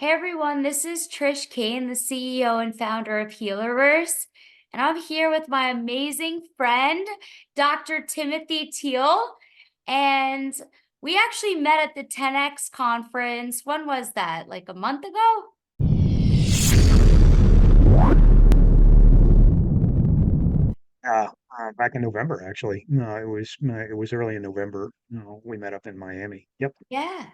Hey everyone, this is Trish Kane, the CEO and founder of Healerverse, and I'm here with my amazing friend, Dr. Timothy Teel, and we actually met at the 10X conference. When was that? Like a month ago? Back in November, actually. No, it was early in November. No, we met up in Miami. Yep. Yeah.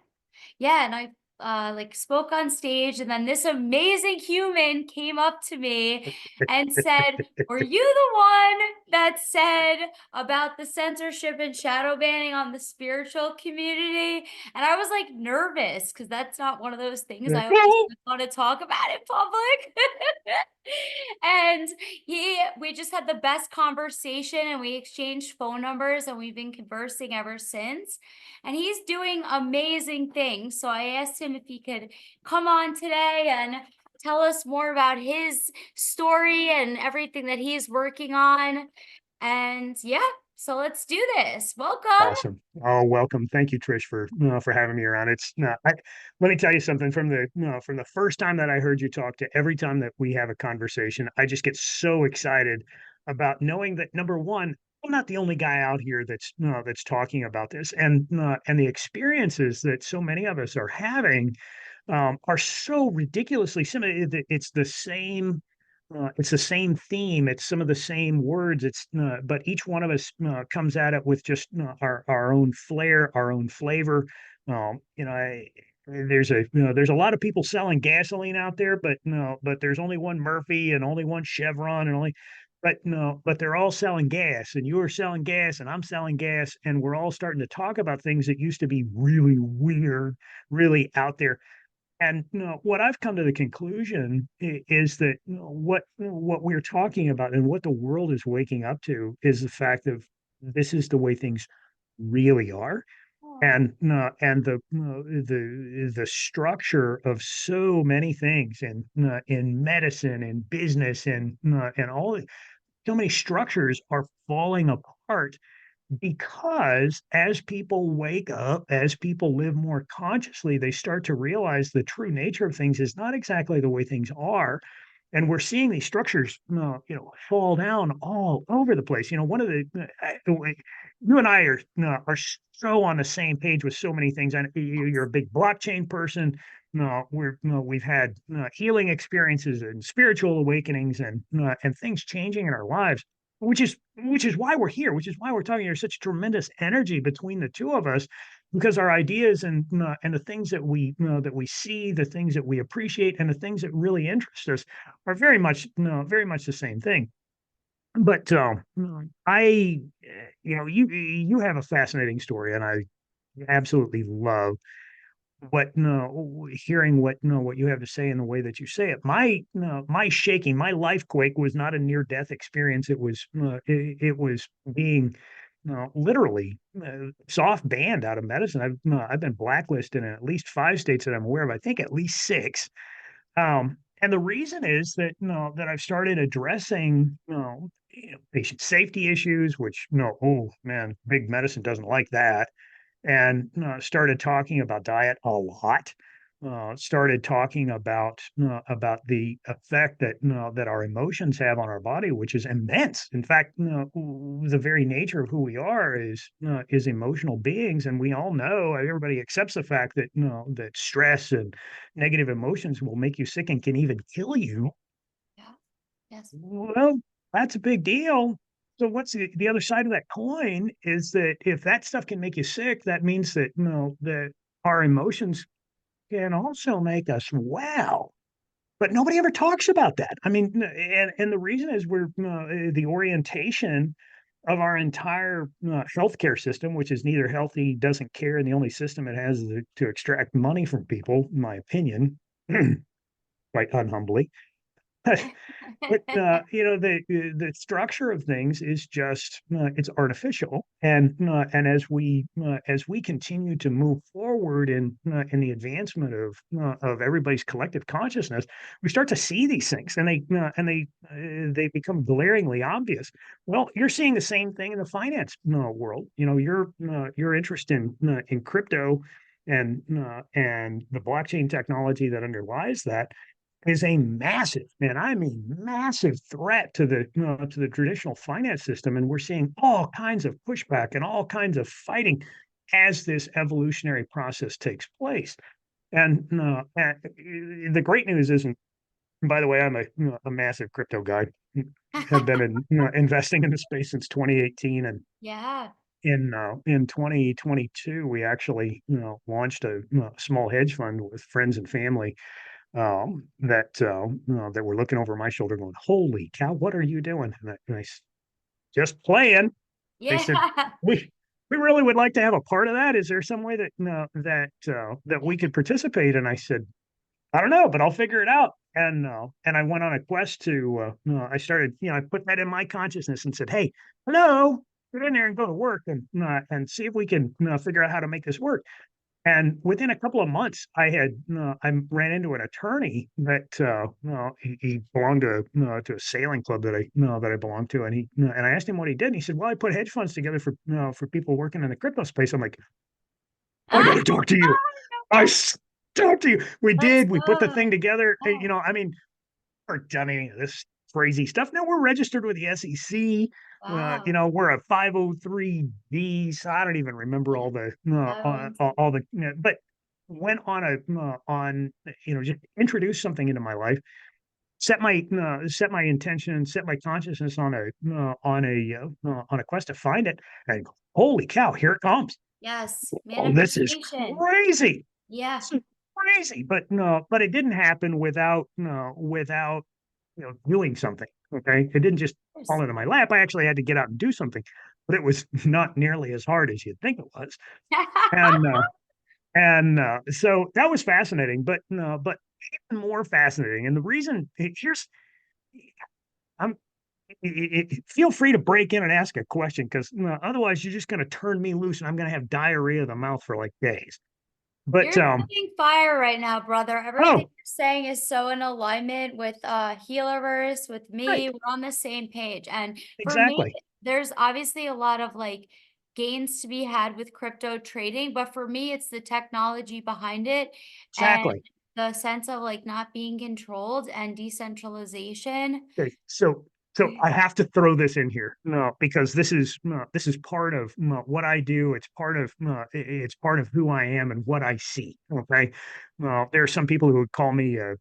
Yeah, and I like spoke on stage, and then this amazing human came up to me and said, "Were you the one that said about the censorship and shadow banning on the spiritual community?" And I was like nervous because that's not one of those things Like, I always well, want to talk about in public. And we just had the best conversation, and we exchanged phone numbers, and we've been conversing ever since. And he's doing amazing things. So I asked him if he could come on today and tell us more about his story and everything that he's working on. And yeah, so let's do this. Welcome. awesome. Oh, welcome. Thank you, Trish, for having me around. Let me tell you something from the first time that I heard you talk to every time that we have a conversation, I just get so excited about knowing that number one, I'm not the only guy out here that's talking about this, and the experiences that so many of us are having are so ridiculously similar. It's the same theme. It's some of the same words. But each one of us comes at it with just our own flair, our own flavor. There's a lot of people selling gasoline out there, but no, but there's only one Murphy and only one Chevron and only. But no, but they're all selling gas, and you are selling gas, and I'm selling gas, and we're all starting to talk about things that used to be really weird, really out there. And what I've come to the conclusion is that what we're talking about and what the world is waking up to is the fact of this is the way things really are, Oh, and the structure of so many things in medicine and business and all so many structures are falling apart because as people wake up, as people live more consciously, they start to realize the true nature of things is not exactly the way things are. And we're seeing these structures, fall down all over the place. One of you and I are so on the same page with so many things. And you're a big blockchain person. No, we've had healing experiences and spiritual awakenings and things changing in our lives, which is why we're here, which is why we're talking. There's such tremendous energy between the two of us because our ideas and the things that we see, the things that we appreciate, and the things that really interest us are very much the same thing. But I, you have a fascinating story, and I absolutely love what no hearing what you have to say in the way that you say it. My shaking, my life quake was not a near death experience. It was being literally soft banned out of medicine. I've been blacklisted in at least five states that I'm aware of. I think at least six. And the reason is that that I've started addressing patient safety issues, which oh man, big medicine doesn't like that, and started talking about diet a lot. Started talking about the effect that our emotions have on our body, which is immense. In fact, the very nature of who we are is emotional beings, and we all know everybody accepts the fact that that stress and negative emotions will make you sick and can even kill you. yeah. Yes. Well, that's a big deal. So what's the other side of that coin is that if that stuff can make you sick, that means that that our emotions can also make us well. But nobody ever talks about that. I mean, and the reason is the orientation of our entire healthcare system, which is neither healthy, doesn't care, and the only system it has is to extract money from people, in my opinion, quite unhumbly. But the structure of things is just it's artificial, and as we continue to move forward in the advancement of everybody's collective consciousness, we start to see these things, and they become glaringly obvious. Well, you're seeing the same thing in the finance world. Your interest in crypto and the blockchain technology that underlies that is a massive, and I mean massive threat to the traditional finance system, and we're seeing all kinds of pushback and all kinds of fighting as this evolutionary process takes place. And the great news isn't. By the way, I'm a massive crypto guy. Have been investing in the space since 2018, and Yeah. in 2022 we actually launched a small hedge fund with friends and family that were looking over my shoulder going, "Holy cow, what are you doing?" Just playing. They Yeah. said, "We really would like to have a part of that. Is there some way that that we could participate?" And I said, "I don't know, but I'll figure it out." And I went on a quest to I started, I put that in my consciousness and said, "Hey, hello, get in there and go to work and see if we can figure out how to make this work." And within a couple of months, I ran into an attorney that he belonged to a sailing club that I belonged to, and and I asked him what he did, and he said, "Well, I put hedge funds together for people working in the crypto space." I'm like, "I got to talk to you. I s- talk to you." We Let's did. We put the thing go. together. Oh, I mean, we're done any of this crazy stuff. No, we're registered with the SEC. wow. We're a 503D. So I don't even remember all the all the. But went on just introduce something into my life, set my intention, set my consciousness on a quest to find it, and holy cow, here it comes. Yes. Oh, this is Manifestation. crazy. Yeah. This is crazy. But no, but it didn't happen without no without doing something. Okay. It didn't just fall There's- into my lap. I actually had to get out and do something, but it was not nearly as hard as you'd think it was. And so that was fascinating, but no, but even more fascinating. And the reason here's I'm feel free to break in and ask a question because otherwise you're just going to turn me loose and I'm going to have diarrhea of the mouth for like days. But You're bringing fire right now, brother. Everything oh, you're saying is so in alignment with Healerverse, with right, me. We're on the same page. And for me, exactly, there's obviously a lot of like gains to be had with crypto trading, but for me, it's the technology behind it and exactly. the sense of like not being controlled and decentralization. Okay, so I have to throw this in here, no, because this is part of what I do. It's part of it's part of who I am and what I see. Okay, well, there are some people who would call me a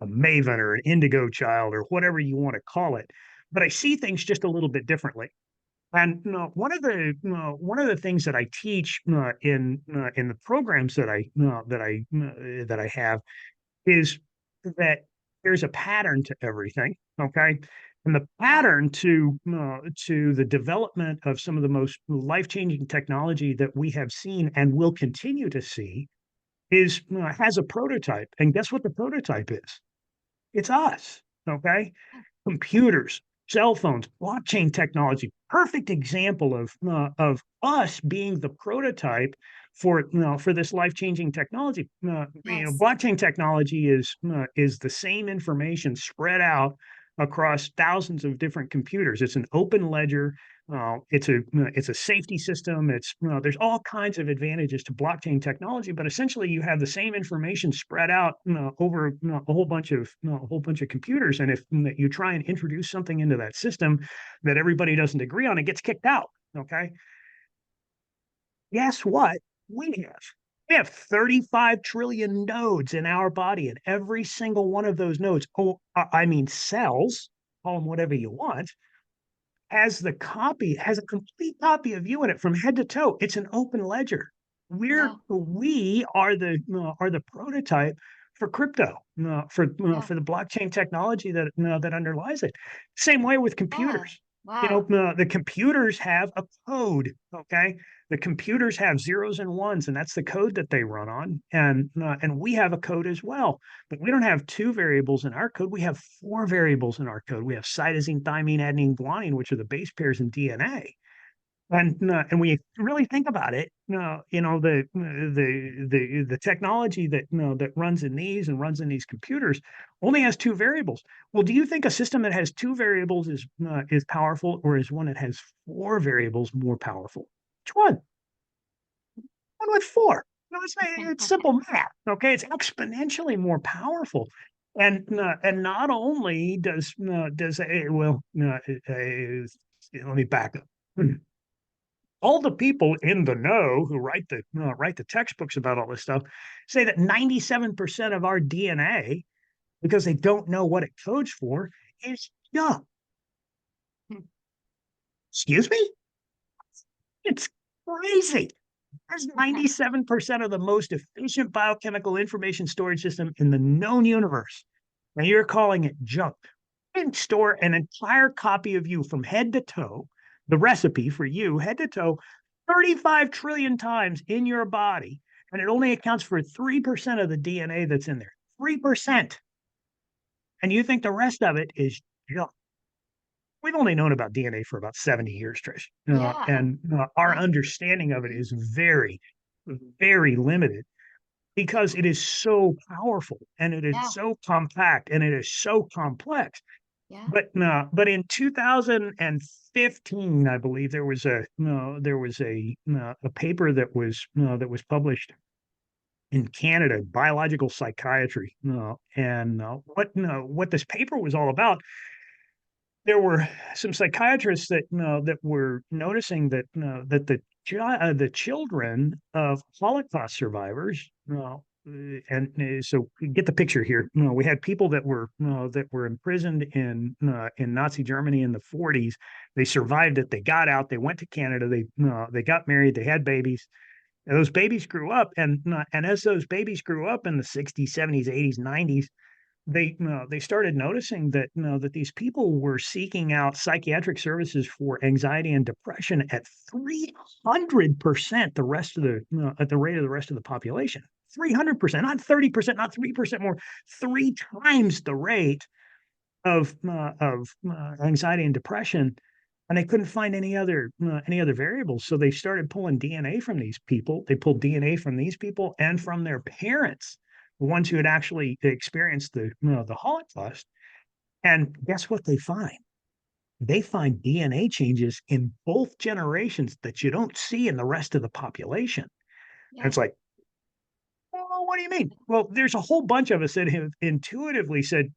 maven or an indigo child or whatever you want to call it, but I see things just a little bit differently. And one of the things that I teach in the programs that I have is that there's a pattern to everything, okay? And the Yeah. pattern to the development of some of the most life-changing technology that we have seen and will continue to see is has a prototype. And guess what the prototype is? It's us, okay? Computers, cell phones, blockchain technology, perfect example of us being the prototype for for this life-changing technology. Yes. Blockchain technology is the same information spread out across thousands of different computers. It's an open ledger. It's a safety system. There's all kinds of advantages to blockchain technology, but essentially you have the same information spread out over a whole bunch of computers. And if you try and introduce something into that system that everybody doesn't agree on, it gets kicked out. Okay, guess what? We have we have 35 trillion nodes in our body, and every single one of those nodes, I mean cells, call them whatever you want, has a complete copy of you in it from head to toe. It's an open ledger. Yeah. We are the prototype for crypto, Yeah. for the blockchain technology that underlies it. Same way with Yeah. computers. Wow. The computers have a code. Okay, the computers have zeros and ones, and that's the code that they run on. And we have a code as well. But we don't have two variables in our code. We have four variables in our code. We have cytosine, thymine, adenine, guanine, which are the base pairs in DNA. And when you really think about it, the technology that that runs in these and runs in these computers only has two variables. Well, do you think a system that has two variables is powerful, or is one that has four variables more powerful? Which one? One with four. No, it's simple math, okay? It's exponentially more powerful. And not only does let me back up. All the people in the know who write the textbooks about all this stuff say that 97% of our DNA, because they don't know what it codes for, is junk. Excuse me? It's crazy. There's 97% of the most efficient biochemical information storage system in the known universe. And you're calling it junk. You can store an entire copy of you from head to toe, the recipe for you, head to toe, 35 trillion times in your body, and it only accounts for 3% of the DNA that's in there. 3%. And you think the rest of it is junk. We've only known about DNA for about 70 years, Trish. Yeah. And our Yeah. understanding of it is very, very limited because it is so powerful and it is Yeah. so compact and it is so complex. Yeah. But in 2015, I believe there was a paper that was published in Canada, biological psychiatry, and what this paper was all about. There were some psychiatrists that were noticing that the children of Holocaust survivors, so get the picture here. We had people that were imprisoned in Nazi Germany in the 40s. They survived it. They got out. They went to Canada. They got married. They had babies. And those babies grew up, and as those babies grew up in the 60s, 70s, 80s, 90s, they started noticing that these people were seeking out psychiatric services for anxiety and depression at 300% the rest of the at the rate of the rest of the population. 300%, not 30%, not 3% more, three times the rate of anxiety and depression, and they couldn't find any other variables. So they started pulling DNA from these people. They pulled DNA from these people and from their parents, the ones who had actually experienced the Holocaust. And guess what they find? They find DNA changes in both generations that you don't see in the rest of the population. And Yeah. it's like, well, what do you mean? Well, there's a whole bunch of us that have intuitively said,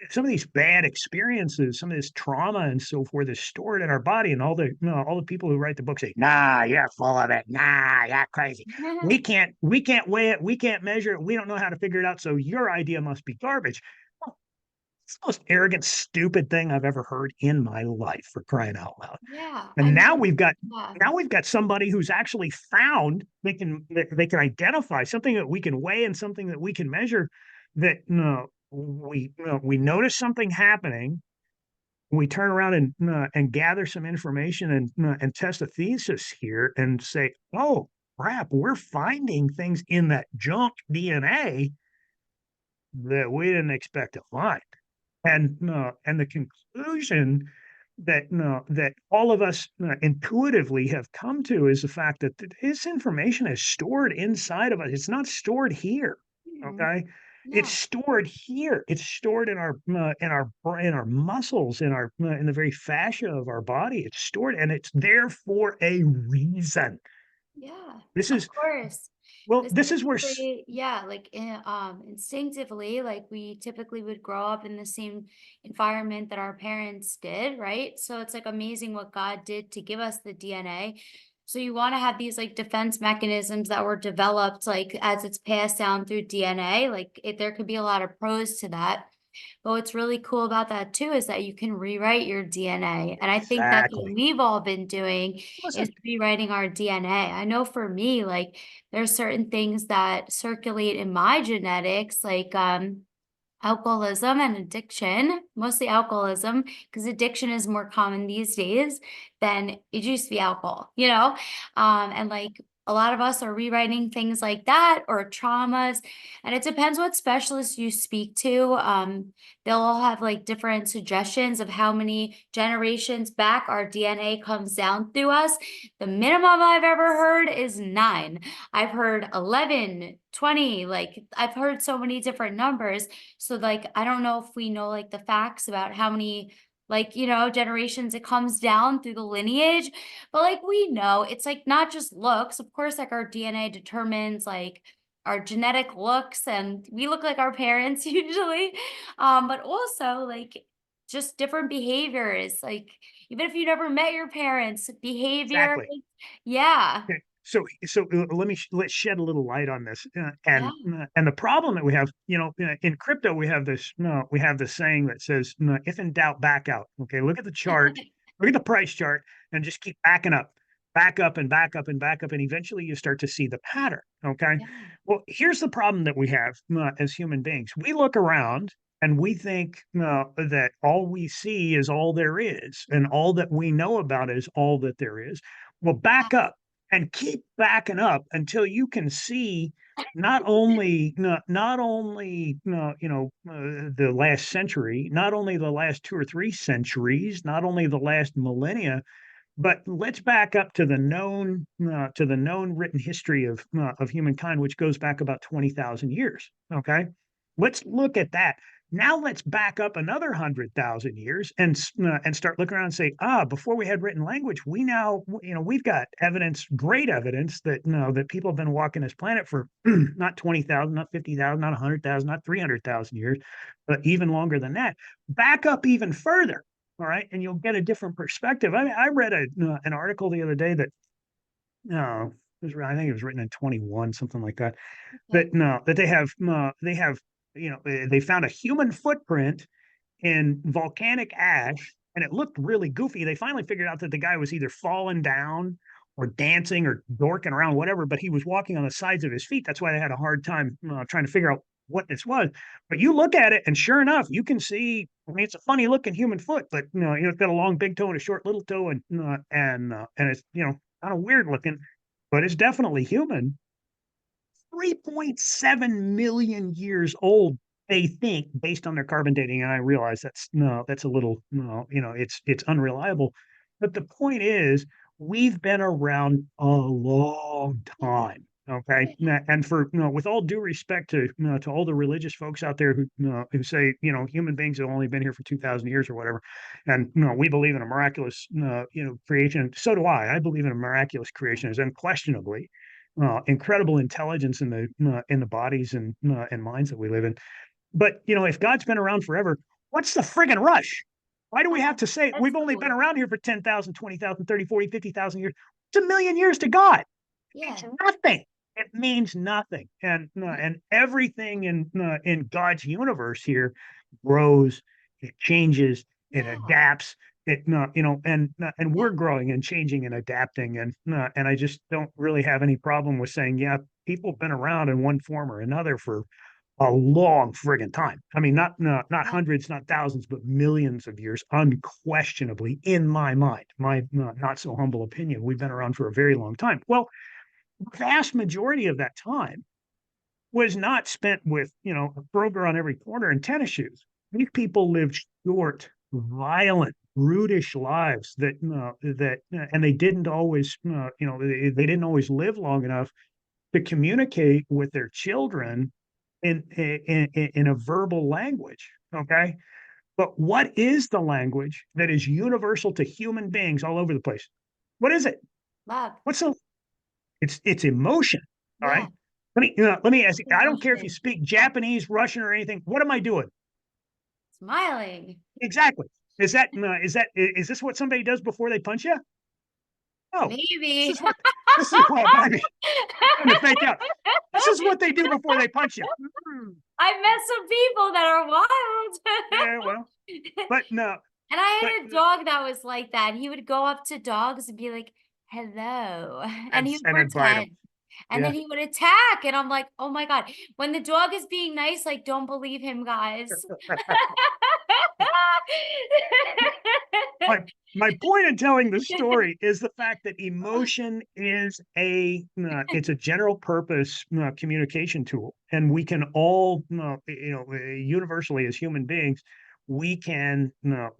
some of these bad experiences, some of this trauma and so forth is stored in our body. And all the people who write the book say, nah, you're full of it. Nah, you're crazy. We can't weigh it. We can't measure it. We don't know how to figure it out. So your idea must be garbage. Well, it's the most arrogant, stupid thing I've ever heard in my life, for crying out loud. Yeah. I And mean, yeah. now we've got somebody who's actually found they can identify something that we can weigh and something that we can measure, that we notice something happening, we turn around and gather some information and test a thesis here and say, oh crap, we're finding things in that junk DNA that we didn't expect to find. And the conclusion that all of us intuitively have come to is the fact that this information is stored inside of us. It's not stored here. Mhm. Okay, it's No. stored here. It's stored in our muscles, in the very fascia of our body. It's stored, and it's there for a reason. Yeah. This Of is course. well, Because this is where typically, yeah, like instinctively, like we typically would grow up in the same environment that our parents did, right? So it's like amazing what God did to give us the DNA. So you want to have these like defense mechanisms that were developed like as it's passed down through DNA. Like there could be a lot of pros to that. But what's really cool about that too is that you can rewrite your DNA. And I think that's what exactly. we've all been doing is Listen, rewriting our DNA. I know for me, like there's certain things that circulate in my genetics, like alcoholism and addiction, mostly alcoholism, because addiction is more common these days than it used to be alcohol, you know? And like a lot of us are rewriting things like that or traumas. And it depends what specialist you speak to. They'll all have like different suggestions of how many generations back our DNA comes down through us. The minimum I've ever heard is 9. I've heard 11, 20. Like I've heard so many different numbers. So like I don't know if we know like the facts about how many like, you know, generations, it comes down through the lineage. But like we know, it's like not just looks. Of course, like our DNA determines like our genetic looks, and we look like our parents usually. But also like just different behaviors. Like even if you never met your parents, behavior, Exactly. yeah. Okay. Let's shed a little light on this, Yeah. and the problem that we have, in crypto, we have this saying that says, "If in doubt, back out." Okay, look at the chart, look at the price chart, and just keep backing up, back up, and back up, and back up, and eventually you start to see the pattern. Okay, Yeah. well, here's the problem that we have as human beings. We look around and we think that all we see is all there is, and all that we know about is all that there is. Well, back up and keep backing up until you can see the last century, not only the last 2 or 3 centuries, not only the last millennia, but let's back up to the known written history of humankind, which goes back about 20,000 years. Okay, let's look at that. Now let's back up another 100,000 years and start looking around and say, before we had written language, we've got evidence, great evidence that that people have been walking this planet for not 20,000, not 50,000, not 100,000, not 300,000 years, but even longer than that. Back up even further, all right, and you'll get a different perspective. I mean, I read an article the other day that no, I think it was written in 21, something like that. Okay. That they have they found a human footprint in volcanic ash, and it looked really goofy. They finally figured out that the guy was either falling down or dancing or dorking around, whatever, but he was walking on the sides of his feet. That's why they had a hard time trying to figure out what this was. But you look at it, and sure enough, you can see. I mean, it's a funny looking human foot, but it's got a long big toe and a short little toe, and it's kind of weird looking, but it's definitely human. 3.7 million years old, they think, based on their carbon dating. And I realize that's a little, no, it's unreliable. But the point is, we've been around a long Yeah. time. Okay. And for, with all due respect to all the religious folks out there who say, human beings have only been here for 2,000 years or whatever. And, we believe in a miraculous, creation. So do I. I believe in a miraculous creation as unquestionably incredible intelligence in the bodies and minds that we live in. But if God's been around forever, what's the friggin' rush? Why do we have to say That's we've only been cool. around here for 10,000, 20,000, 30, 40, 50,000 years? It's a million years to God. It Yeah. means nothing. It means nothing. Yeah. And everything in God's universe here grows, it changes, it Yeah. adapts. And Yeah. we're growing and changing and adapting, and I just don't really have any problem with saying, yeah, people have been around in one form or another for a long friggin' time. I mean, not Yeah. hundreds, not thousands, but millions of years, unquestionably, in my mind, my not so humble opinion. We've been around for a very long time. Well, the vast majority of that time was not spent with, a Kroger on every corner and tennis shoes. These people lived short, violent, brutish lives and they didn't always, they didn't always live long enough to communicate with their children in a verbal language. Okay. But what is the language that is universal to human beings all over the place? What is it? Love. What's the it's emotion. All Yeah. right. Let me ask you. I don't care if you Emotion. speak Yeah. Japanese, Russian, or anything. What am I doing? Smiling. Exactly. Is this what somebody does before they punch you? No. This Maybe. is what this is what maybe trying to fake out. This is what they do before they punch you. I've met some people that are wild. Yeah, well, but no, And I but had a dog that was like that. He would go up to dogs and be like, "Hello," and he would and then bite them. pretend. And Yeah. then he would attack, and I'm like, "Oh my god." When the dog is being nice, like, don't believe him, guys. my my point in telling the story is the fact that emotion is it's a general purpose communication tool, and we can all universally as human beings we can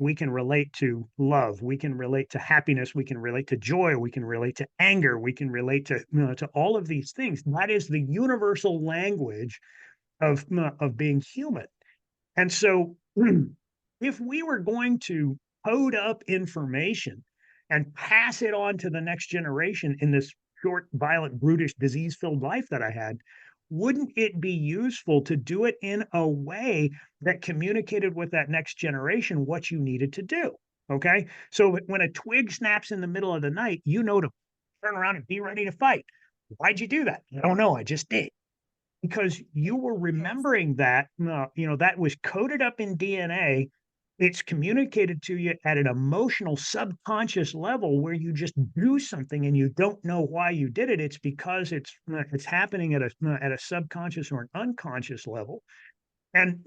relate to love, we can relate to happiness, we can relate to joy, we can relate to anger, we can relate to all of these things. That is the universal language of being human. And so if we were going to code up information and pass it on to the next generation in this short, violent, brutish, disease-filled life that I had, wouldn't it be useful to do it in a way that communicated with that next generation what you needed to do? Okay. So when a twig snaps in the middle of the night, you know to turn around and be ready to fight. Why'd you do that? I don't know. I just did. Because you were Yes. remembering that, that was coded up in DNA. It's communicated to you at an emotional subconscious level where you just do something and you don't know why you did it. It's because it's happening at a subconscious or an unconscious level. And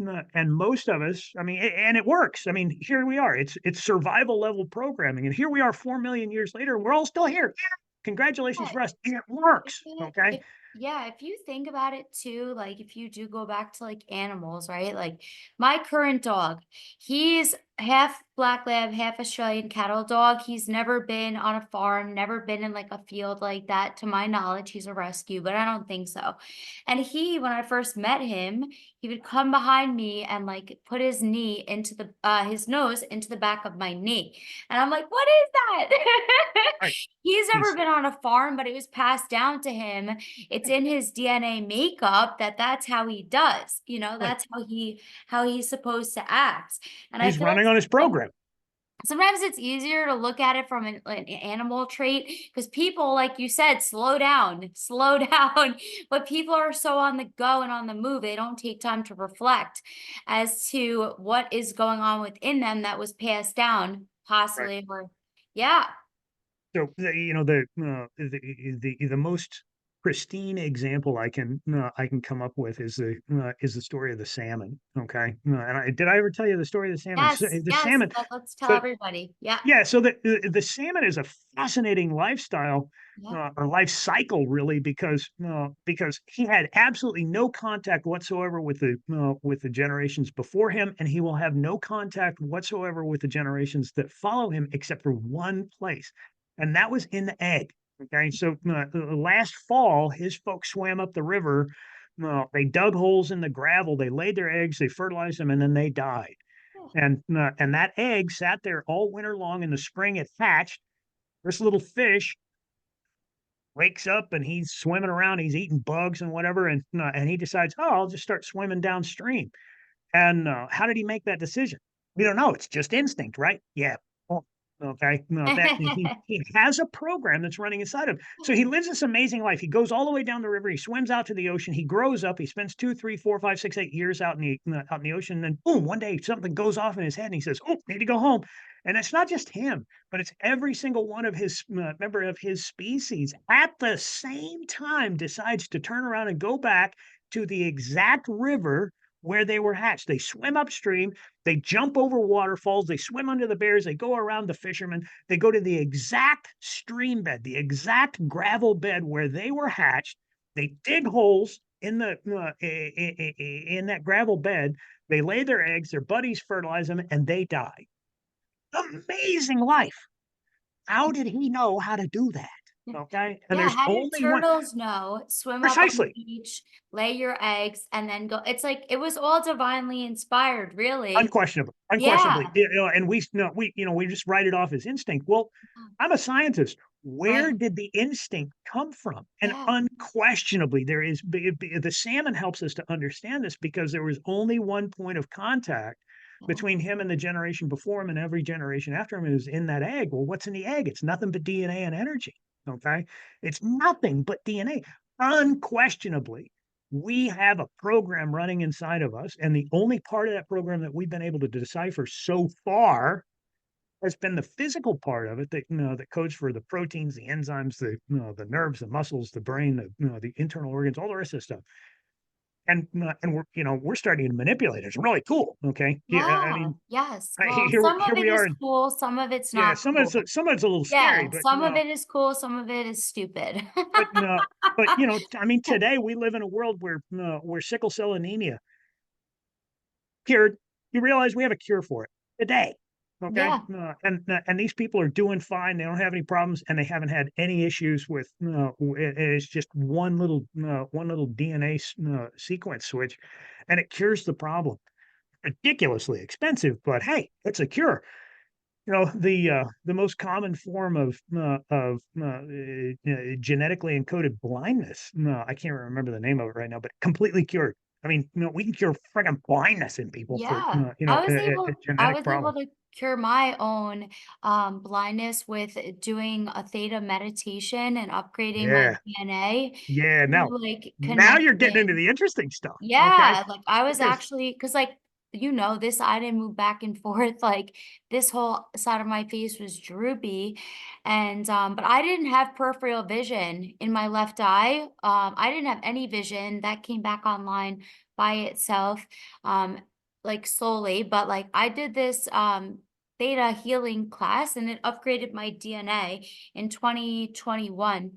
most of us, I mean, and it works. I mean, here we are. It's survival level programming, and here we are 4 million years later, and we're all still here. Yeah, congratulations for us. It works. Okay. If yeah, if you think about it too, like if you do go back to like animals, right? Like my current dog, he's half black lab, half Australian cattle dog. He's never been on a farm, never been in like a field like that. To my knowledge, he's a rescue, but I don't think so. And when I first met him, he would come behind me and like put his knee into his nose into the back of my knee. And I'm like, what is that? Right. He's never He's been on a farm, but it was passed down to him. It's in his DNA makeup that that's how he does, right. that's how he's supposed to act. And I He's feel like running on his program. sometimes it's easier to look at it from an animal trait because people, like you said, slow down. But people are so on the go and on the move, they don't take time to reflect as to what is going on within them that was passed down, Right. possibly, or yeah. So the most pristine example I can come up with is the story of the salmon. Okay, and did I ever tell you the story of the salmon? So, Yes, the yes, salmon. let's tell So everybody. Yeah, yeah, so the salmon is a fascinating lifestyle, yeah, or life cycle, really, because he had absolutely no contact whatsoever with the generations before him, and he will have no contact whatsoever with the generations that follow him, except for one place, and that was in the egg. Okay, so last fall, his folks swam up the river. They dug holes in the gravel. They laid their eggs. They fertilized them, and then they died. yeah, And that egg sat there all winter long. In the spring, it hatched. This little fish wakes up and he's swimming around. He's eating bugs and whatever, and he decides, oh, I'll just start swimming downstream. And how did he make that decision? We don't know. It's just instinct, right? Yeah. Oh, okay. No, that he has a program that's running inside him. So he lives this amazing life. He goes all the way down the river. He swims out to the ocean. He grows up. He spends 2, 3, 4, 5, 6, 8 years out in the ocean. And then boom, one day something goes off in his head, and he says, "Oh, need to go home." And it's not just him, but it's every single one of his member of his species at the same time decides to turn around and go back to the exact river where they were hatched. They swim upstream, they jump over waterfalls, they swim under the bears, they go around the fishermen, they go to the exact stream bed, the exact gravel bed where they were hatched. They dig holes in in that gravel bed. They lay their eggs, their buddies fertilize them, and they die. Amazing life. How did he know how to do that? Okay, and Yeah, there's how do only one. turtles know? Swim up on the Precisely. beach, lay your eggs, and then go. It's like it was all divinely inspired, really. Unquestionably, Yeah. unquestionably, and we just write it off as instinct. Well, I'm a scientist. Where Right. did the instinct come from? And Yeah. unquestionably, there is the salmon helps us to understand this because there was only one point of contact Yeah. between him and the generation before him and every generation after him is in that egg. Well, what's in the egg? It's nothing but DNA and energy. Okay, it's nothing but DNA. Unquestionably, we have a program running inside of us, and the only part of that program that we've been able to decipher so far has been the physical part of it that that codes for the proteins, the enzymes, the nerves, the muscles, the brain, the internal organs, all the rest of the stuff. And we're starting to manipulate it. It's really cool. Okay, yeah, I Yeah. mean, Yes. Well, some here of it we is are. And cool, some of it's yeah, not cool. some of it's a little scary, Yeah, some of it is cool, some of it is stupid. but no, but I mean, today we live in a world where sickle cell anemia cured. You realize we have a cure for it today. Okay, Yeah. and these people are doing fine. They don't have any problems, and they haven't had any issues with. It's just one little DNA sequence switch, and it cures the problem. Ridiculously expensive, but hey, it's a cure. The most common form of genetically encoded blindness. No, I can't remember the name of it right now, but completely cured. I mean, we can cure friggin' blindness in people for Yeah, I was a I genetic was able problem. to cure my own blindness with doing a theta meditation and upgrading my Yeah, DNA yeah. through Now, like now you're getting into connecting. the interesting stuff. Okay, Yeah, like I was because actually, cause like, this I didn't move back and forth, like this whole side of my face was droopy. And but I didn't have peripheral vision in my left eye. I didn't have any vision that came back online by itself, um, like slowly. But like I did this theta healing class and it upgraded my DNA in 2021.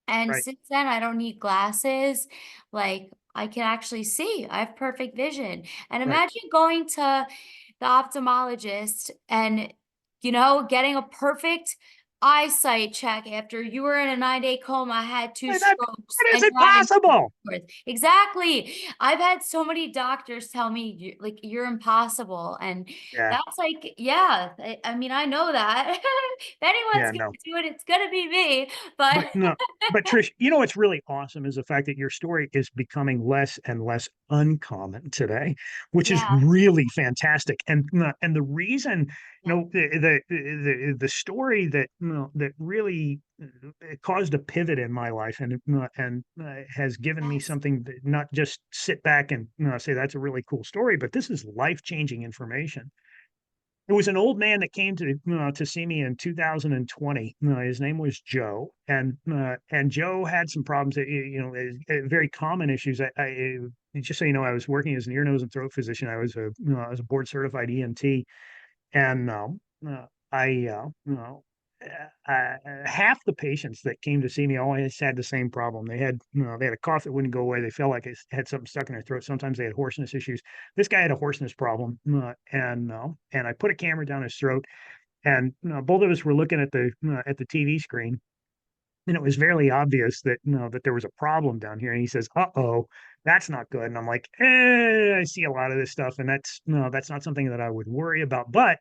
And right, since then, I don't need glasses. Like, I can actually see. I have perfect vision. And right. imagine going to the ophthalmologist and, getting a perfect eyesight check after you were in a 9-day coma, had two Hey, strokes, that and isn't you're having possible. birth. Exactly. I've had so many doctors tell me, like, you're impossible. And Yeah, that's like, yeah, I mean, I know that. If anyone's yeah. going No. to do it, it's going to be me. But But no, but Trish, what's really awesome is the fact that your story is becoming less and less uncommon today, which is yeah. really fantastic. And the reason, Yeah. the story that that really caused a pivot in my life and has given me Yes. something to not just sit back and say that's a really cool story, but this is life changing information. It was an old man that came to see me in 2020. His name was Joe, and Joe had some problems that very common issues. Just so you know, I was working as an ear, nose, and throat physician. I was a board certified ENT, and I half the patients that came to see me always had the same problem. They had a cough that wouldn't go away. They felt like it had something stuck in their throat. Sometimes they had hoarseness issues. This guy had a hoarseness problem, and I put a camera down his throat, and both of us were looking at the TV screen, and it was very obvious that that there was a problem down here. And he says, "Uh oh." That's not good. And I'm like, I see a lot of this stuff, and that's no, that's not something that I would worry about. But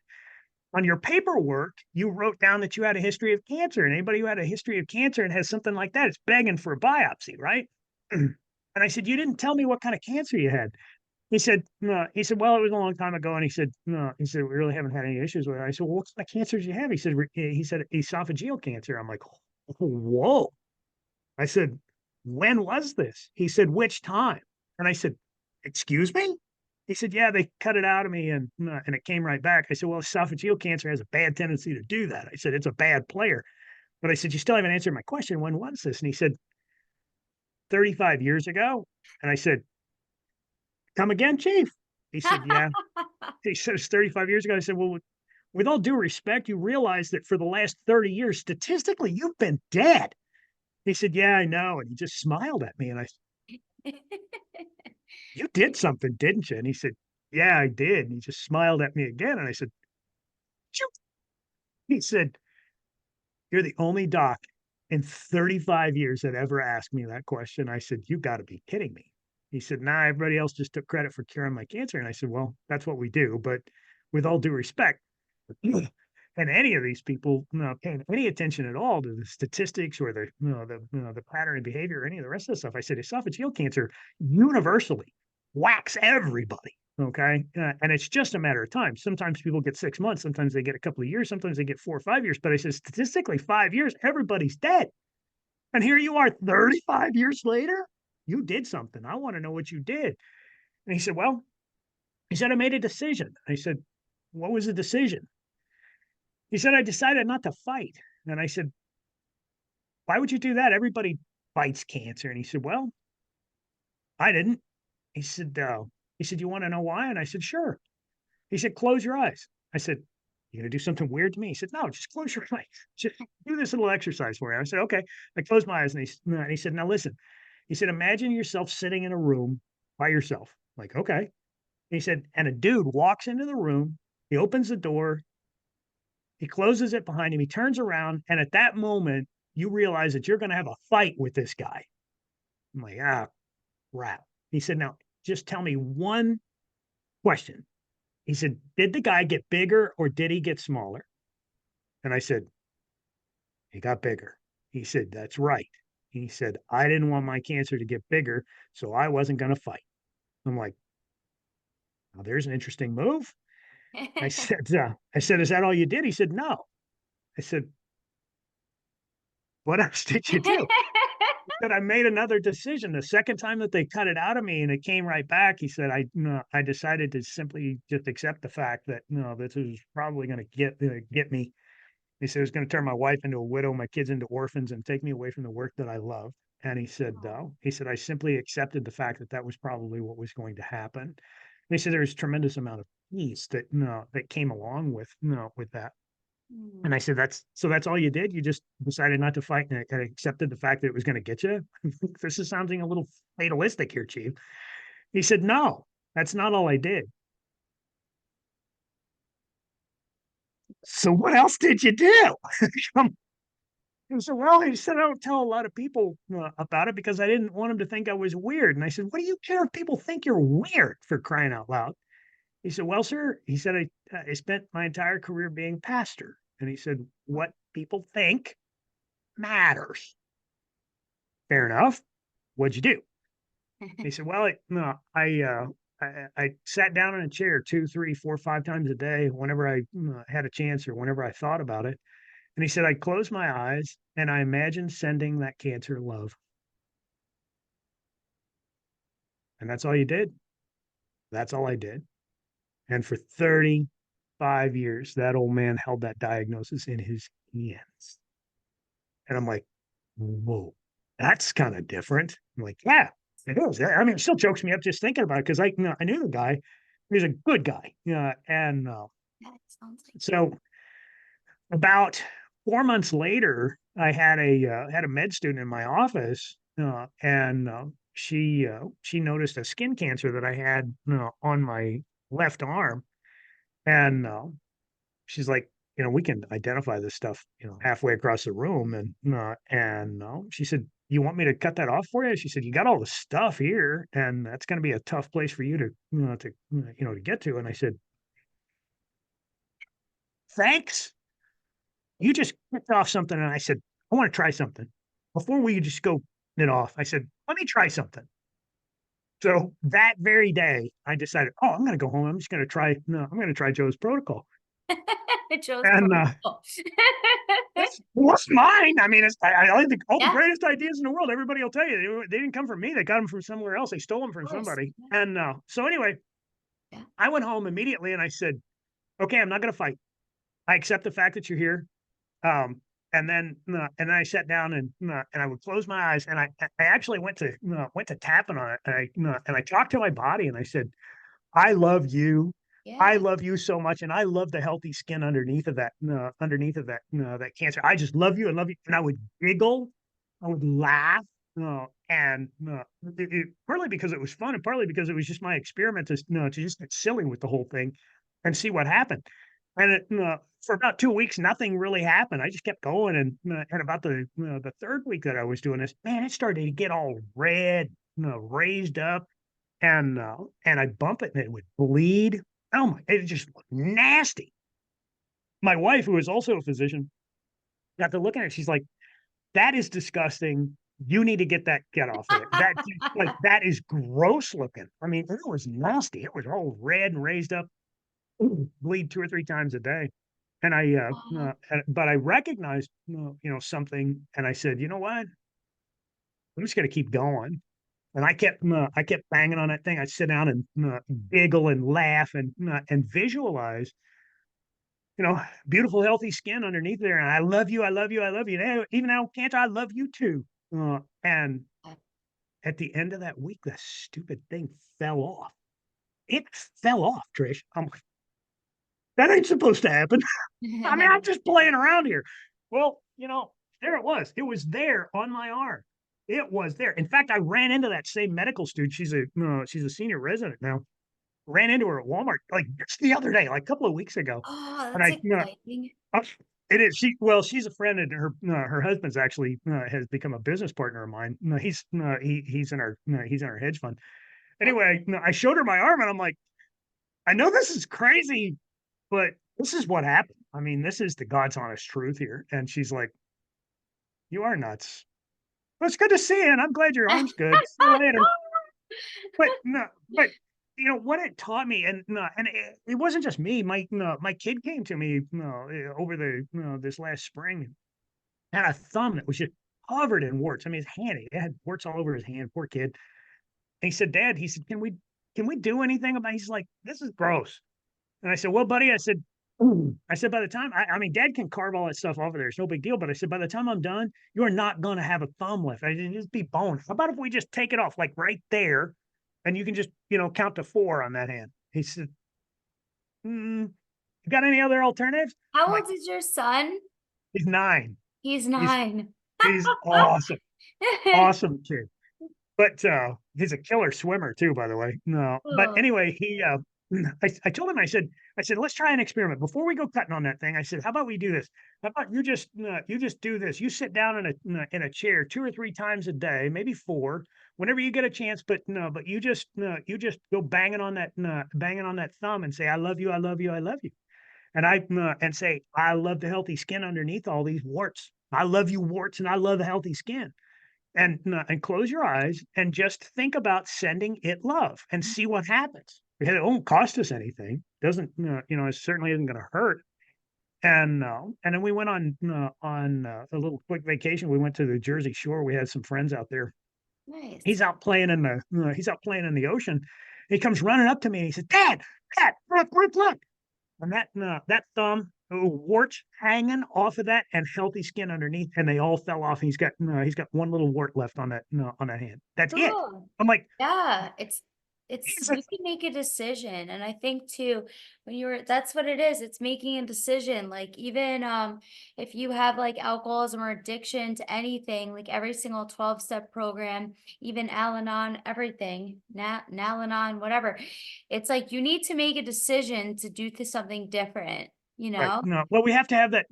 on your paperwork, you wrote down that you had a history of cancer, and anybody who had a history of cancer and has something like that is begging for a biopsy, right? And I said, you didn't tell me what kind of cancer you had. He said, no. He said, well, it was a long time ago. And he said, no. He said, we really haven't had any issues with it. I said, well, what kind of cancers do you have? He said, esophageal cancer. I'm like, whoa. I said, when was this? He said, which time? And I said, excuse me? He said, yeah, they cut it out of me and it came right back. I said, well, esophageal cancer has a bad tendency to do that. I said, it's a bad player. But I said, you still haven't answered my question. When was this? And he said, 35 years ago. And I said, come again, Chief? He said, yeah. He said, it's 35 years ago. I said, well, with all due respect, you realize that for the last 30 years, statistically, you've been dead. He said, yeah, I know. And he just smiled at me. And I you did something, didn't you? And he said, yeah, I did. And he just smiled at me again. And I said, "Phew." He said, you're the only doc in 35 years that ever asked me that question. I said, you got to be kidding me. He said, nah, everybody else just took credit for curing my cancer. And I said, well, that's what we do. But with all due respect, and any of these people paying any attention at all to the statistics or the pattern of behavior or any of the rest of the stuff. I said esophageal cancer universally whacks everybody. Okay, and it's just a matter of time. Sometimes people get 6 months, sometimes they get a couple of years, sometimes they get 4 or 5 years. But I said statistically, 5 years, everybody's dead. And here you are, 35 years later. You did something. I want to know what you did. And he said, well, he said I made a decision. I said, what was the decision? He said, I decided not to fight. And I said, why would you do that? Everybody fights cancer. And he said, well, I didn't. He said, you want to know why? And I said, sure. He said, close your eyes. I said, you gonna do something weird to me? He said, no, just close your eyes. Just do this little exercise for me. I said, okay. I closed my eyes and he said, now listen. He said, imagine yourself sitting in a room by yourself. Like, okay. He said, and a dude walks into the room. He opens the door. He closes it behind him. He turns around, and at that moment, you realize that you're going to have a fight with this guy. I'm like, crap. He said, now just tell me one question. He said, did the guy get bigger or did he get smaller? And I said, it got bigger. He said, that's right. He said, I didn't want my cancer to get bigger, so I wasn't going to fight. I'm like, well, there's an interesting move. I said, is that all you did? He said, no. I said, what else did you do? He said, I made another decision. The second time that they cut it out of me and it came right back, he said, no, I decided to simply just accept the fact that no, this is probably going to get me. He said, it's going to turn my wife into a widow, my kids into orphans, and take me away from the work that I love. And he said, no. He said, I simply accepted the fact that that was probably what was going to happen. And he said, there's a tremendous amount of peace that no, that came along with no, with that. And I Mm. said, that's all you did? You just decided not to fight and accepted the fact that it was going to get you? This is sounding a little fatalistic here, Chief. He said, no, that's not all I did. So what else did you do? And so, well, he said, I don't tell a lot of people about it because I didn't want them to think I was weird. And I said, what do you care if people think you're weird, for crying out loud? He said, well, sir, he said, I spent my entire career being pastor. And he said, what people think matters. Fair enough. What'd you do? He said, well, no, I sat down in a chair 2, 3, 4, 5 times a day whenever I had a chance or whenever I thought about it. And he said, I closed my eyes and I imagined sending that cancer love. And that's all you did. That's all I did. And for 35 years, that old man held that diagnosis in his hands. And I'm like, whoa, that's kind of different. I'm like, yeah, it is. I mean, it still chokes me up just thinking about it because I knew the guy. He was a good guy. And That sounds like so about 4 months later, I had a med student in my office, and she noticed a skin cancer that I had on my left arm, and she's like, we can identify this stuff, halfway across the room. And she said, you want me to cut that off for you? She said, you got all the stuff here, and that's going to be a tough place for you to get to. And I said, thanks. You just kicked off something. And I said, I want to try something. Before we just go it off, I said, let me try something. So that very day, I decided, oh, I'm going to go home. I'm just going to try, no, I'm going to try Joe's protocol. Joe's And protocol. That's what's mine. I mean, I think all the Yeah, greatest ideas in the world. Everybody will tell you they didn't come from me. They got them from somewhere else. They stole them of from course. somebody. And so anyway, Yeah. I went home immediately and I said, "Okay, I'm not going to fight. I accept the fact that you're here." And then I sat down and I would close my eyes and I actually went to tapping on it and I talked to my body and I said, I love you. I Yeah. love you so much, and I love the healthy skin underneath of that cancer. I just love you and love you. And I would giggle, I would laugh, and partly because it was fun, and partly because it was just my experiment to just get silly with the whole thing and see what happened. And for about 2 weeks, nothing really happened. I just kept going, and about the third week that I was doing this, man, it started to get all red, raised up and I'd bump it and it would bleed. Oh my, it just looked nasty. My wife, who is also a physician, got to look at it. She's like, that is disgusting. You need to get off of there. That is gross looking. I mean, it was nasty. It was all red and raised up, bleed 2 or 3 times a day. And but I recognized, something, and I said, you know what? I'm just going to keep going. And I kept banging on that thing. I'd sit down and giggle and laugh and visualize, beautiful, healthy skin underneath there. And I love you, I love you, I love you. And even now, cancer, I love you too. And at the end of that week, the stupid thing fell off. It fell off, Trish. I'm like, that ain't supposed to happen. I mean, I'm just playing around here. Well, there it was. It was there on my arm. It was there. In fact, I ran into that same medical student. She's a senior resident now. Ran into her at Walmart like just the other day, like a couple of weeks ago. Oh, And that's exciting. uh, it is she's a friend, and her husband's actually has become a business partner of mine. He's in our hedge fund. Okay. Anyway, I showed her my arm, and I'm like, I know this is crazy, but this is what happened. I mean, this is the God's honest truth here." And she's like, "You are nuts. Well, it's good to see you, and I'm glad your arm's good. See you later." But no, but what it taught me, and no, and it wasn't just me. My no, my kid came to me over the this last spring, had a thumb that was just covered in warts. I mean, his hand, he had warts all over his hand. Poor kid. And he said, "Dad," he said, can we do anything about?" He's like, "This is gross." And I said, "Well, buddy," I said, I said, "By the time I mean, Dad can carve all that stuff off of there. It's no big deal." But I said, "By the time I'm done, you are not going to have a thumb left. I said, just be bone. How about if we just take it off, like right there, and you can just count to 4 on that hand?" He said, "Mm, you got any other alternatives?" I'm How like, old is your son? "He's 9. He's He's 9. he's awesome, awesome kid." But, he's a killer swimmer too, by the way. No, but Cool. anyway, I told him, I said, "Let's try an experiment. Before we go cutting on that thing," I said, "How about we do this? How about you just do this. You sit down in a chair 2 or 3 times a day, maybe 4, whenever you get a chance, but no, but you just go banging on that thumb and say, 'I love you, I love you, I love you.' And say, 'I love the healthy skin underneath all these warts. I love you warts, and I love the healthy skin.' And close your eyes and just think about sending it love and see what happens. Because it won't cost us anything. Doesn't it certainly isn't going to hurt. And then we went on a little quick vacation. We went to the Jersey Shore. We had some friends out there. Nice. He's out playing in the ocean. He comes running up to me and he says, "Dad, Dad, look, look, look!" And that thumb, warts hanging off of that and healthy skin underneath, and they all fell off. He's got one little wart left on that hand. That's it. Cool. I'm like, Yeah, it's "Jesus." you can make a decision. And I think too, when you're that's what it is. It's making a decision. Like even if you have like alcoholism or addiction to anything, like every single 12-step program, even Al-Anon, everything, Nal-Anon, whatever. It's like you need to make a decision to do something different, you Right. know? No, well, we have to have that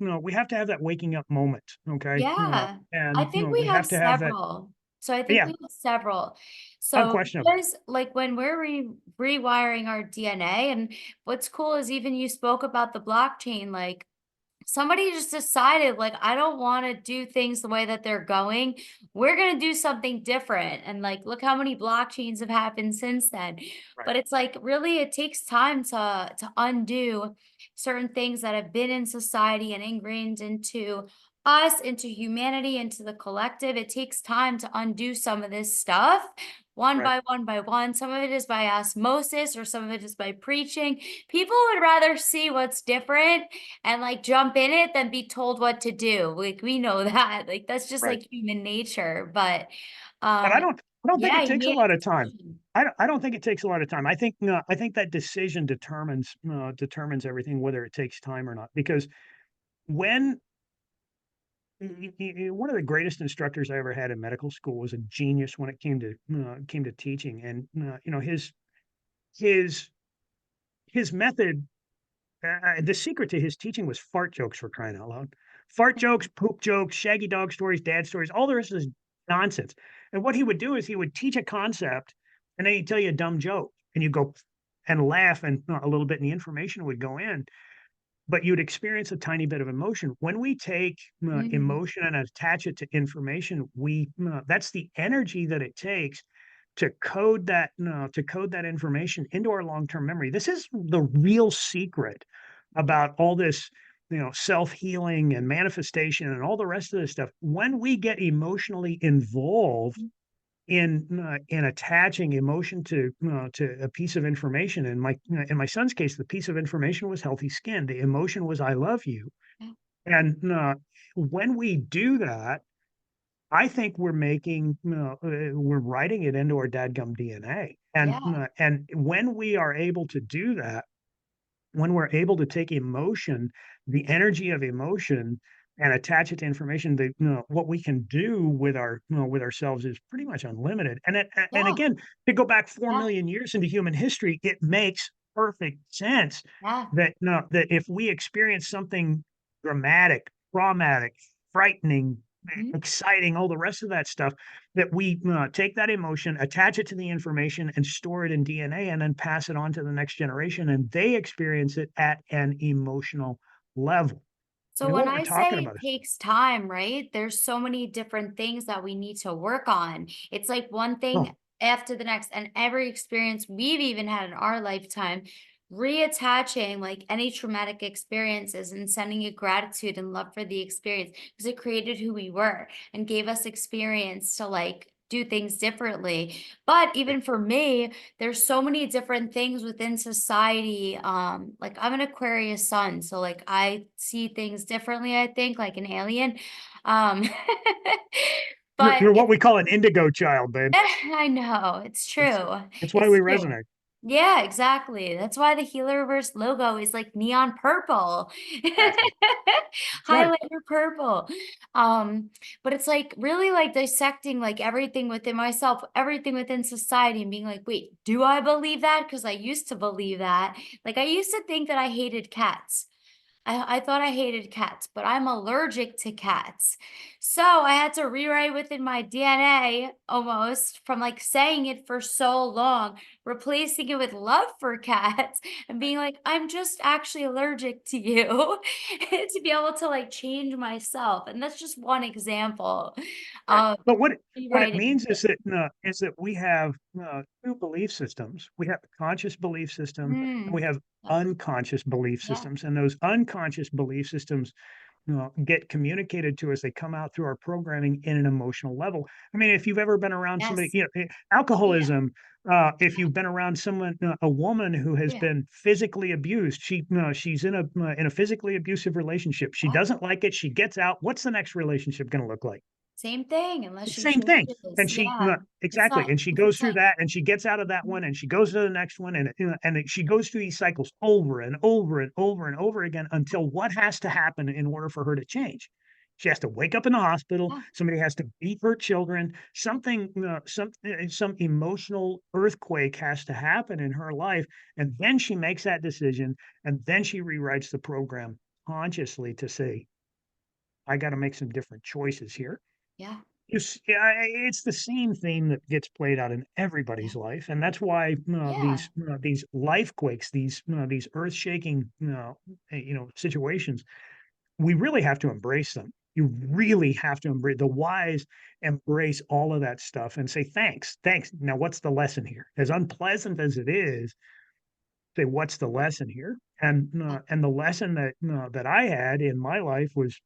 waking up moment, okay? Yeah, I And think we we have have to have that. several. So I think Yeah, we have several. So unquestionably. because like when we're rewiring our DNA, and what's cool is even you spoke about the blockchain, like somebody just decided like I don't want to do things the way that they're going. We're going to do something different. And like look how many blockchains have happened since then. Right, But it's like really it takes time to undo certain things that have been in society and ingrained into us, into humanity, into the collective. It takes time to undo some of this stuff one right, by one by one. Some of it is by osmosis or some of it is by preaching. People would rather see what's different and like jump in it than be told what to do. Like we know that. Like that's just right. like human nature. But But um I don't think yeah, it you takes a made lot a of time. decision. I don't think it takes a lot of time. I think that decision determines everything, whether it takes time or not. Because when one of the greatest instructors I ever had in medical school was a genius when it came to teaching, and his his method. The secret to his teaching was fart jokes, for crying out loud. Fart jokes, poop jokes, shaggy dog stories, dad stories, all the rest is nonsense. And what he would do is he would teach a concept, and then he'd tell you a dumb joke, and you go and laugh, and a little bit, and the information would go in, but you'd experience a tiny bit of emotion. When we take Mhm. emotion and attach it to information, that's the energy that it takes to code that information into our long-term memory. This is the real secret about all this, self-healing and manifestation and all the rest of this stuff. When we get emotionally involved in attaching emotion to a piece of information, in my son's case, the piece of information was healthy skin. The emotion was "I love you." Yeah. And when we do that, I think we're writing it into our dadgum DNA. Yeah. And when we are able to do that, when we're able to take emotion, the energy of emotion, and attach it to information, what we can do with ourselves is pretty much unlimited. And Yeah. again, to go back 4 Yeah. million years into human history, it makes perfect sense Yeah. that no, that if we experience something dramatic, traumatic, frightening, Mhm. exciting, all the rest of that stuff, that we take that emotion, attach it to the information, and store it in DNA, and then pass it on to the next generation, and they experience it at an emotional level. I So mean, when what we're I talking say about it is, takes time, right? There's so many different things that we need to work on. It's like one oh, thing after the next, and every experience we've even had in our lifetime, reattaching like any traumatic experiences and sending it gratitude and love for the experience because it created who we were and gave us experience to like do things differently. But even for me, there's so many different things within society. Like I'm an Aquarius sun, so like I see things differently, I think, like an alien. Um but you're what it's we call an indigo child, babe. I know, it's It's true. it's why we It's true. resonate. Yeah, exactly. That's why the Healerverse logo is like neon purple. Exactly. That's right. Highlighter purple. Um, but it's like really like dissecting like everything within myself, everything within society, and being like, wait, do I believe that? Because I used to believe that. Like I used to think that I hated cats. I thought I hated cats, but I'm allergic to cats. So I had to rewrite within my DNA almost from like saying it for so long, replacing it with love for cats and being like, I'm just actually allergic to you to be able to like change myself. And that's just one example Right. of But what it rewriting. means is that we have, 2 belief systems. We have a conscious belief system, and Mm, we have yeah, unconscious belief yeah, systems, and those unconscious belief systems, get communicated to us. They come out through our programming in an emotional level. I mean, if you've ever been around somebody, yes. Oh, yeah. alcoholism, if you've been around someone, a woman who has Yeah. been physically abused, she's in a physically abusive relationship. She Yeah. doesn't like it. She gets out. What's the next relationship gonna look like? Same thing, unless she Same thing, and changes. she Yeah. It's exactly, not, and she if goes it's through like, that, and she gets out of that one, and she goes to the next one, she goes through these cycles over and over and over and over again until what has to happen in order for her to change? She has to wake up in the hospital, yeah, somebody has to beat her children, some emotional earthquake has to happen in her life, and then she makes that decision, and then she rewrites the program consciously to say, "I gotta make some different choices here." yeah, Yeah, it's the same theme that gets played out in yeah, everybody's life, and that's why, yeah, these life quakes, these earth-shaking, situations, we really have to embrace them. You really have to embrace the wise embrace all of that stuff and say, "Thanks, thanks. Now what's the lesson here?" As unpleasant as it is, say, "What's the lesson here?" yeah. And the lesson that I had in my life was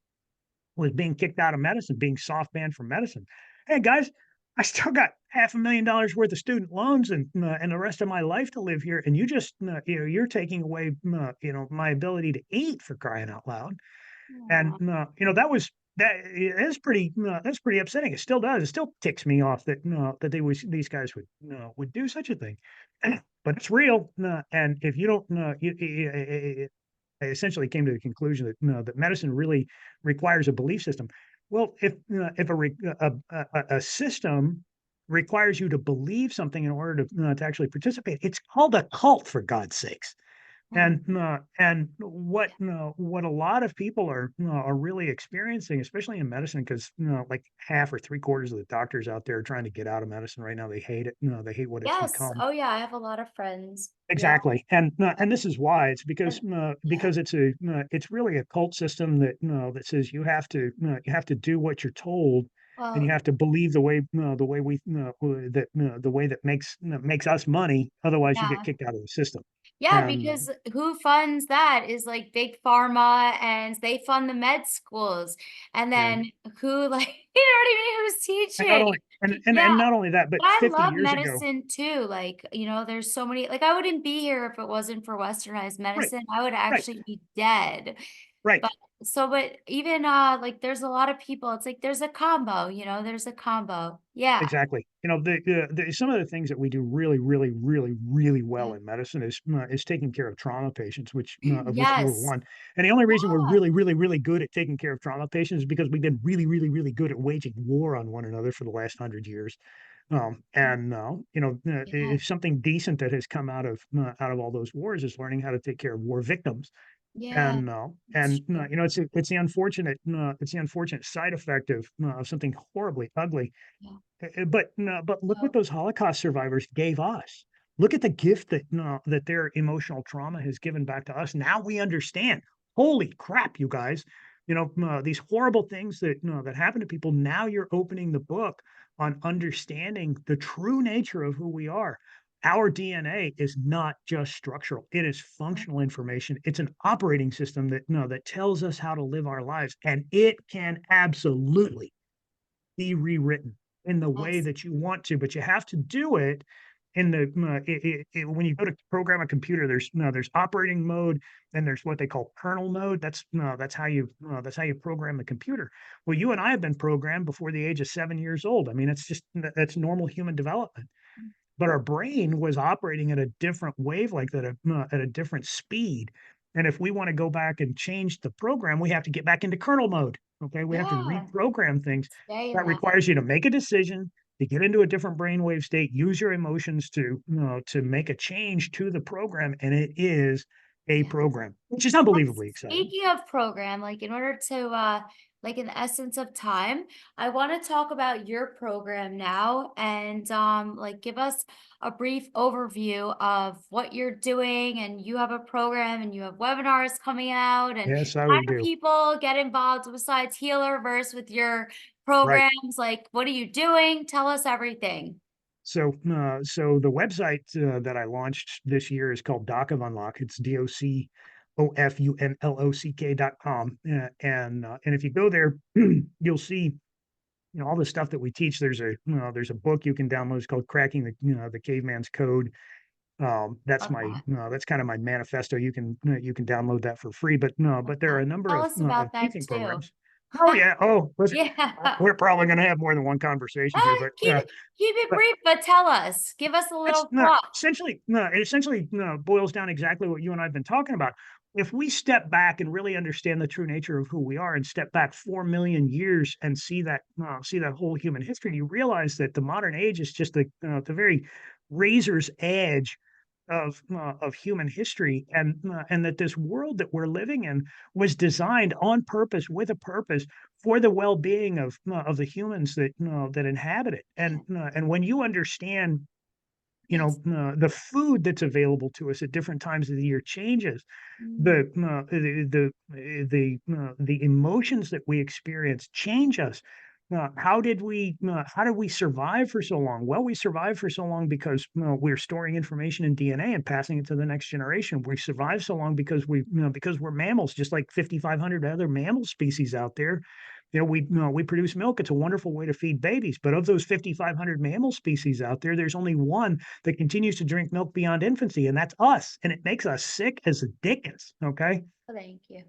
being kicked out of medicine, being soft banned from medicine. Hey guys, I still got $500,000 worth of student loans and the rest of my life to live here, and you just you're taking away my ability to eat for crying out loud. And Aw, that's pretty upsetting. It still does. It still ticks me off that that these guys would do such a thing. But it's real. And if you don't I essentially came to the conclusion that that medicine really requires a belief system. Well, if a system requires you to believe something in order to actually participate, it's called a cult, for God's sakes. mm, And what a lot of people are really experiencing, especially in medicine, because like half or three quarters of the doctors out there are trying to get out of medicine right now. They hate it. They hate what it's yes. become. Oh, yeah, I have a lot of friends. Yeah, Exactly, and this is why. It's and yeah, because it's really a cult system that that says you have to do what you're told, and you well, have to believe the way we the way that makes us money. Otherwise, you get yeah. kicked out of the system. Yeah, And because who funds that is like big pharma and they fund the med schools. And and then who like, you know what I mean? Who's and not only teaching? and Yeah. not only that, but But I 50 love years ago, medicine too. Like, there's so many, like I wouldn't be here if it wasn't for westernized right, medicine. I would right, actually be dead. right. But but even like there's a lot of people, it's like there's a combo, there's a combo. Yeah. Exactly. Some of the things that we do really, really, really, really well Yeah. in medicine is taking care of trauma patients, of which we're Yes. one. And the only reason we're Yeah. really, really, really good at taking care of trauma patients is because we've been really, really, really good at waging war on one another for the last 100 years. Yeah. If something decent that has come out of all those wars is learning how to take care of war victims. Yeah, it's true. it's the unfortunate side effect of something horribly ugly. Yeah, But look what so those Holocaust survivors gave us. Look at the gift that their emotional trauma has given back to us. Now we understand. Holy crap, you guys! These horrible things that happen to people. Now you're opening the book on understanding the true nature of who we are. Our DNA is not just structural; it is yeah, functional information. It's an operating system that tells us how to live our lives, and it can absolutely be rewritten in the way yes, that you want to, but you have to do it in the when you go to program a computer. There's operating mode, and there's what they call kernel mode. That's how you program the computer. Well, you and I have been programmed before the age of 7 years old. I mean, that's normal human development. But our brain was operating at a different wavelength, at a different speed. And if we want to go back and change the program, we have to get back into kernel mode. Okay, we have to yeah, reprogram things. stay in That that. requires you to make a decision, to get into a different brainwave state, use your emotions to make a change to the program, and it is a Yeah. program, which is And unbelievably exciting. speaking of program, like in order to like in the essence of time, I want to talk about your program now and like give us a brief overview of what you're doing, and you have a program and you have webinars coming out, and Yes, I how would do do. people get involved besides Healerverse with your Right. programs? Like what are you doing? Tell us everything. So the website that I launched this year is called Doc of Unlock. It's DOCOFUNLOCK.com. And if you go there, you'll see all the stuff that we teach. There's a book you can download. It's called Cracking the Caveman's Code. Love that. That's kind of my manifesto. You can download that for free. But no, Love but there are that. a number Tell us of about that teaching too. programs. Oh yeah. Oh, listen, Yeah. we're probably going to have more than one conversation here, Ah, keep it but brief, but tell us. Give us a It's little not fluff. essentially no, it essentially, boils down exactly what you and I have been talking about. If we step back and really understand the true nature of who we are and step back 4 million years and see that whole human history, you realize that the modern age is just the very razor's edge of human history, and that this world that we're living in was designed on purpose, with a purpose, for the well-being of the humans that inhabit it. Yeah. And when you understand Yes. the food that's available to us at different times of the year changes. Mm, The emotions that we experience change us. How did we survive for so long? Well, we survived for so long because we're storing information in DNA and passing it to the next generation. We survived so long because we're mammals, just like 5,500 other mammal species out there. We produce milk. It's a wonderful way to feed babies. But of those 5,500 mammal species out there, there's only one that continues to drink milk beyond infancy, and that's us. And it makes us sick as the dickens. Okay. thank you.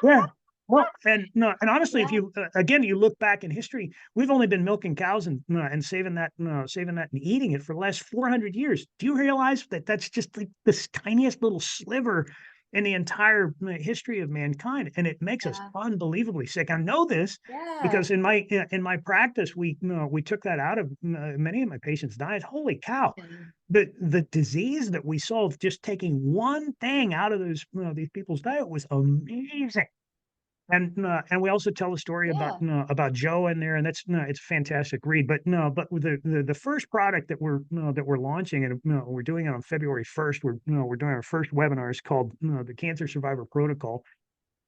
Yeah. Well, and no, and honestly, if Yeah. you again, you look back in history, we've only been milking cows and saving that and eating it for the last 400 years. Do you realize that that's just like this tiniest little sliver in the entire history of mankind, and it makes us Yeah. unbelievably sick. I know this Yeah. because in my practice, we took that out of many of my patients' diets. Holy cow! Yeah. The disease that we solved just taking one thing out of these people's diet was amazing. And we also tell a story Yeah. about Joe in there, and that's no, it's a fantastic read. But no, but with the first product that we're launching, and we're doing it on February 1st. We're doing our first webinar. It's called the Cancer Survivor Protocol,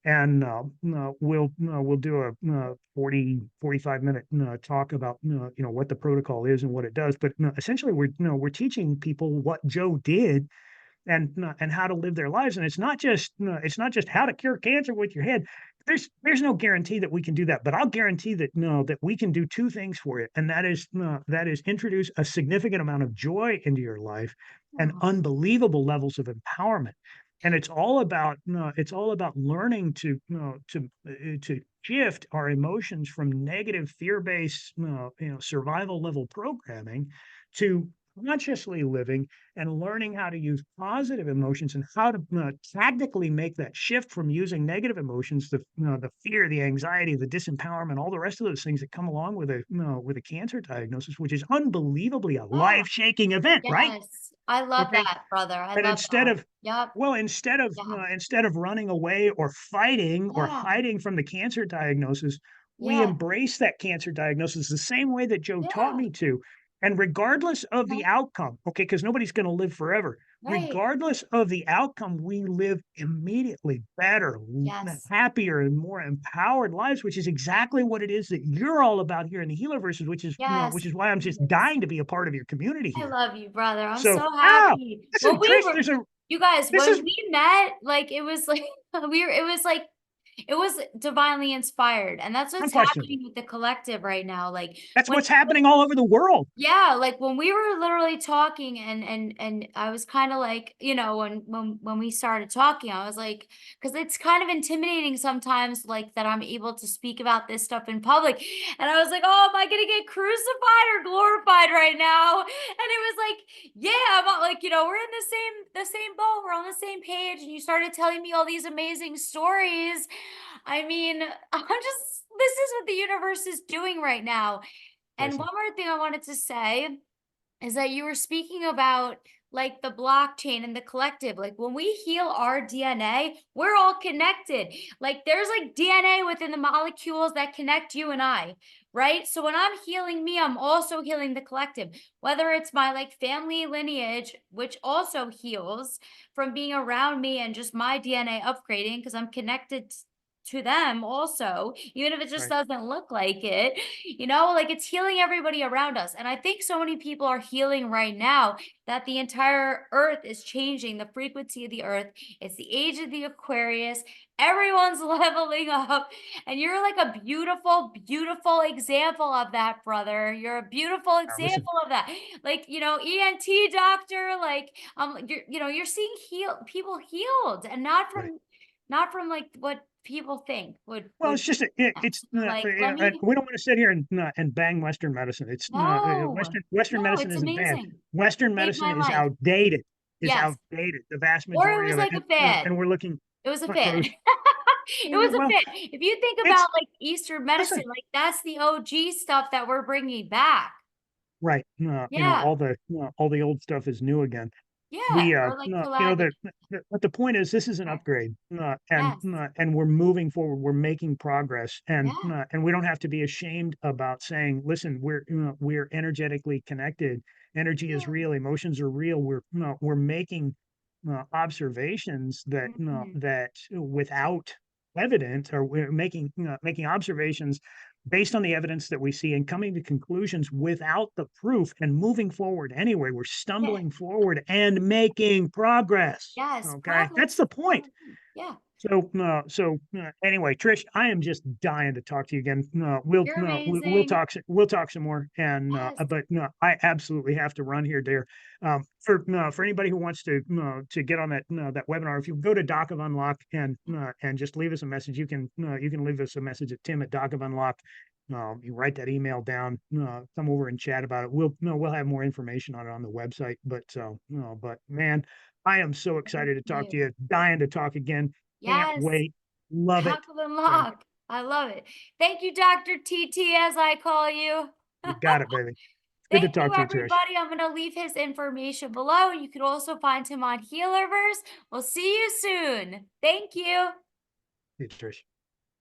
and we'll do a 45 minute talk about what the protocol is and what it does. But essentially, we're teaching people what Joe did and how to live their lives. And it's not just how to cure cancer with your head. There's no guarantee that we can do that, but I'll guarantee that no, that we can do two things for you, and that is introduce a significant amount of joy into your life and Oh, unbelievable levels of empowerment. And it's all about learning to shift our emotions from negative fear based survival level programming to consciously living and learning how to use positive emotions and how to tactically make that shift from using negative emotions, the fear, the anxiety, the disempowerment, all the rest of those things that come along with with a cancer diagnosis, which is unbelievably a Yeah. life-shaking event, right? Yes. I love Okay. that, brother. I And love instead that. of Yep. well, Yeah. instead of running away or fighting or Yeah. hiding from the cancer diagnosis, we Yeah. embrace that cancer diagnosis the same way that Joe taught Yeah. me to. And regardless of Uh-huh. the outcome, okay, because nobody's going to live forever. Right. Regardless of the outcome, we live immediately better, Yes. happier, and more empowered lives, which is exactly what it is that you're all about here in the Healerverses, Yes. which is why I'm just Yes. dying to be a part of your community I here. love you, brother. I'm So, so happy. listen, Well, we Trish, were you guys, this when is we met, like, it was like it was like it was divinely inspired, and that's what's unquestionable. happening with the collective right now. Like, That's when what's happening all over the world. yeah, like when we were literally talking and I was kind of like, when we started talking, I was like, because it's kind of intimidating sometimes, like that I'm able to speak about this stuff in public. And I was like, oh, am I gonna get crucified or glorified right now? And it was like, yeah, I'm not like, we're in the same boat, we're on the same page. And you started telling me all these amazing stories. I mean, this is what the universe is doing right now. And Precisely. one more thing I wanted to say is that you were speaking about like the blockchain and the collective. Like when we heal our DNA, we're all connected. Like there's like DNA within the molecules that connect you and I, right? So when I'm healing me, I'm also healing the collective, whether it's my like family lineage, which also heals from being around me and just my DNA upgrading because I'm connected to them also, even if it just Right. doesn't look like it, like it's healing everybody around us. And I think so many people are healing right now that the entire earth is changing, the frequency of the earth. It's the age of the Aquarius. Everyone's leveling up. And you're like a beautiful, beautiful example of that, brother. You're a beautiful Now listen, example of that. Like, ENT doctor, like, you're seeing people healed and not right. from like what people think Well, would it's just it's like, let me we don't want to sit here and bang Western medicine. It's no, Western no, medicine it's isn't bad. amazing. Western Saved medicine my is life. outdated. Is Yes, outdated. The vast or it majority was of it, like a fad. and we're looking. It was a Or fad. it's, It was a well, fad. If you think it's about, like, Eastern medicine, listen. like, that's the OG stuff that we're bringing back. Right. Yeah, All the old stuff is new again. yeah, or, like, No, collaborative. but the point is this is an Yes, upgrade, yes, and we're moving forward. We're making progress, yeah, and we don't have to be ashamed about saying, "Listen, we're energetically connected. Energy is yeah, real. Emotions are real. We're making observations mhm, that without evidence, or we're making observations based on the evidence that we see and coming to conclusions without the proof and moving forward anyway. We're yeah, stumbling forward and making progress. yes, Okay. That's progress the is point. 100%. Yeah, Anyway, Trish, I am just dying to talk to you again. you're We'll amazing. talk, we'll talk some more. Yes, But no, I absolutely have to run here, dear. For anybody who wants to get on that webinar, if you go to Doc of Unlock and just leave us a message, you can leave us a message at Tim at Doc of Unlock. You write that email down, come over and chat about it. We'll have more information on it on the website. But man, I am so thank excited to talk to you. you. Dying to talk again. Can't Yes, wait. Love it. Doc of So Unlock. I love it. Thank you, Dr. TT, as I call you. you got it, baby. It's good to Thank you, talk to you, Trish. everybody. I'm going to leave his information below. You can also find him on Healerverse. We'll see you soon. Thank you. You, Trish.